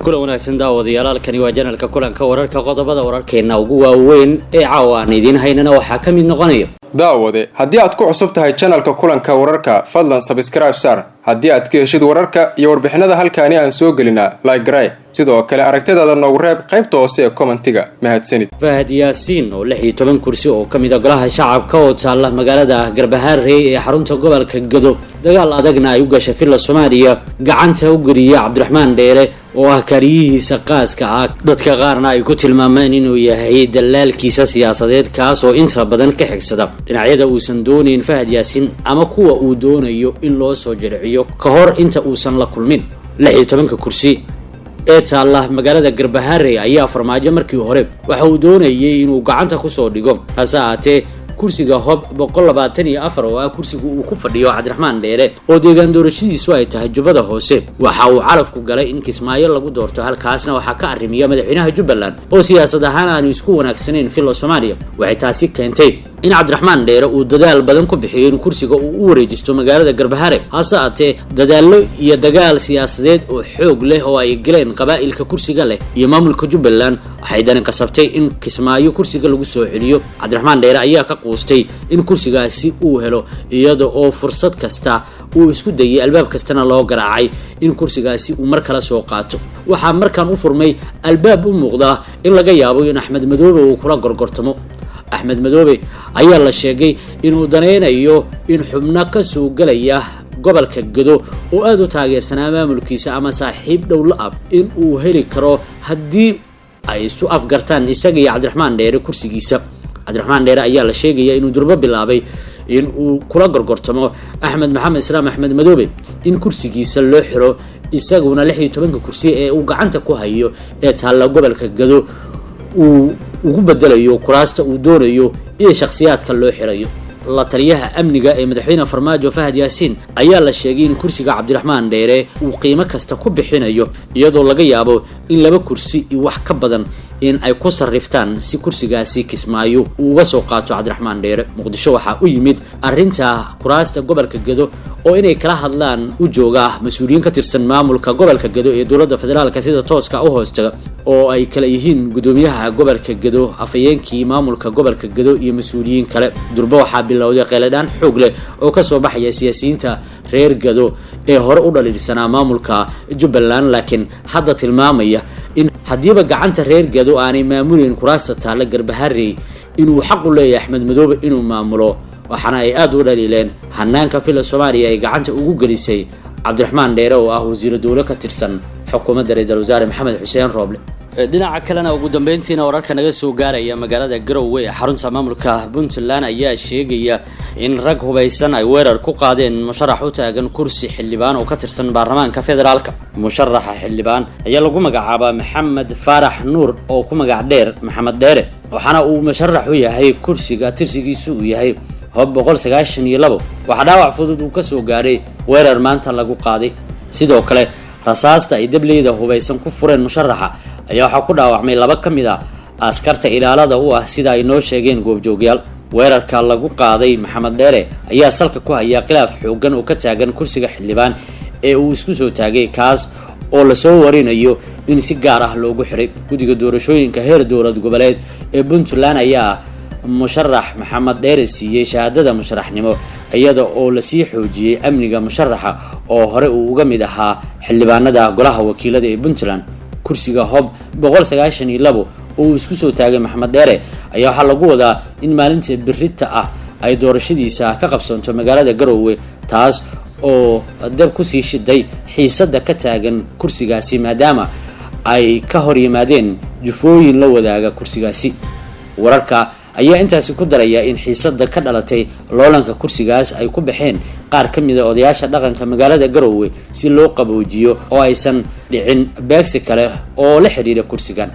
كل wanaagsan daawadayaal waa janalka kulanka wararka qodobada wararkeena ugu waaweyn ee caawa idin haynana waxa kamid noqonaya daawade haddii aad ku cusub tahay janalka kulanka wararka fadlan subscribe sar haddii aad ka heshid wararka iyo warbixinada halkaani aan soo gelina like gray sidoo kale aragtidaada noogu reeb qaybta hoose ee commentiga mahadsanid Fahad Yaasiin oo 16 kursi oo kamid ah golaha shacabka oo taala magaalada Garbaharey ee xarunta gobolka Gado dagaal adagna ay u gashay filla Soomaaliya gacanta u gariya Cabdiraxmaan Dheere oo ah kariyihiisa qaaska ah dadka qaarna ay ku tilmaameen inuu yahay dalaalkiisa siyaasadeed kaas oo inta badan ka xigsada dhinacyada uusan doonayn Fahad Yaasiin ama kuwa uu doonayo in loo soo jirciyo ka hor inta uusan la kulmin 16 kursi ee taala magaalada Garbaharey ayaa farmaajo markii hore waxa uu doonayay inuu gacanta ku soo dhigo hasaate kursiga hob 124 oo ah kursiga uu ku fadhiyo Cabdiraxmaan Dheere oo deegaan doorashadiisu ay tahay Jubbada Hoose waxa uu calafku galay in Kismaayo lagu doorto halkaasna waxa ka arimiya madaxweynaha Jubbaland oo siyaasad ahaan aan isku wanaagsaneyn filla Soomaaliya waxay taasi keentay in Cabdiraxmaan Dheere uu dadaal badan ku bixiyo in kursiga uu u wareejisto magaalada Garbaharey hasaate dadaallo iyo dagaal siyaasadeed oo xoog leh oo ay galeen qabaa'ilka kursiga leh iyo maamulka Jubbaland waxay dan qasabtay in Kismaayo kursiga lagu soo celiyo Cabdiraxmaan Dheere ayaa ka quustay in kursigaasi uu helo iyada oo fursad kasta uu isku dayay albaab kastana loo garaacay in kursigaasi uu mar kale soo qaato waxa markaan u furmay albaab u muuqda in laga yaabo in Axmed Madoobe uu kula gorgortamo Axmed Madoobe ayaa la sheegay inuu daneynayo in xubno ka soo galaya gobolka Gado oo aad u taageersanaa maamulkiisa ama saaxiib dhow la in uu heli karo haddii ay isu afgartaan isaga iyo Cabdiraxmaan Dheere kursigiisa Cabdiraxmaan Dheere ayaa la sheegay inuu durba bilaabay in uu kula gorgortamo Axmed Maxamed Islaam Axmed Madoobe in kursigiisa loo xiro isaguna 16 kursi ee uu gacanta ku hayo ee taala gobolka Gado uu ugu bedelayo kuraasta uu doonayo iyo shakhsiyaadka loo xirayo la taliyaha amniga ee madaxweynaha Farmaajo Fahad Yaasiin ayaa la sheegay in kursiga Cabdiraxmaan Dheere uu qiimo kasta ku bixinayo iyadoo laga yaabo in laba kursi iyo wax ka badan in ay ku sarriftaan si kursigaasi Kismaayo uu uga soo qaato Cabdiraxmaan Dheere Muqdisho waxa uu yimid arinta kuraasta gobolka Gado oo inay kala hadlaan u jooga mas'uuliyiin ka tirsan maamulka gobolka Gado ee dawladda federaalka sida tooska u hoostaga oo ay kala yihiin gudoomiyaha gobolka Gado afayeenkii maamulka gobolka Gado iyo mas'uuliyiin kale durba waxa bilowday qeeladaan xoog leh oo ka soo baxaya siyaasiyiinta reer Gado ee hore u dhaliilsanaa maamulka Jubbaland laakiin hadda tilmaamaya in hadiiba gacanta reer Gado aanay maamulin kuraasta taala Garbaharey inuu xaq u leeyahay Axmed Madoobe inuu maamulo waxana ay aad u dhaliileen hanaanka filla Soomaaliya ay gacanta ugu galisay Cabdiraxmaan Dheere oo ah wasiir dawlad ka tirsan xukuumadda Ra'iisul Wasaare Maxamed Xuseen Rooble dhinaca kalena ugu dambeyntiina wararka naga soo gaaraya magaalada Garowe ee xarunta maamulka Puntland ayaa sheegaya in rag hubeysan ay weerar ku qaadeen musharax u taagan kursi xildhibaan oo ka tirsan baarlamaanka federaalka musharaxa xildhibaan ayaa lagu magacaabaa Maxamed Faarax Nuur oo ku magac dheer Maxamed Dheere waxana uu musharax u yahay kursiga tirsigiisu uu yahay hob 192 waxa dhaawac fudud uu ka soo gaaray weerar maanta lagu qaaday sidoo kale rasaasta ay dableyda hubeysan ku fureen musharaxa ayaa waxa ku dhaawacmay laba kamid ah askarta ilaalada u ah sida ay noo sheegeen goobjoogyaal weerarka lagu qaaday Maxamed Dheere ayaa salka ku haya khilaaf xoogan oo ka taagan kursiga xildhibaan ee uu isku soo taagay kaas oo la soo warinayo in si gaar ah loogu xiray gudiga doorashooyinka heer dowlad goboleed ee Puntland ayaa musharax Maxamed Dheere siiyay shahaadada musharaxnimo iyada oo la sii xoojiyay amniga musharaxa oo hore uu uga mid ahaa xildhibaanada golaha wakiilada ee Puntland kursiga hob 192 oo isku soo taagay Maxamed Dheere ayaa waxa lagu wadaa in maalinta birrita ah ay doorashadiisa ka qabsanto magaalada Garowe taas oo dab ku sii shiday xiisada ka taagan kursigaasi maadaama ay ka hor yimaadeen jufooyin la wadaaga kursigaasi wararka ayaa intaasi ku daraya in xiisada ka dhalatay loolanka kursigaas ay ku baxeen qaar kamid ah odayaasha dhaqanka magaalada Garowe si loo qaboojiyo oo aysan dhicin beegsi kale oo la xiriira kursigan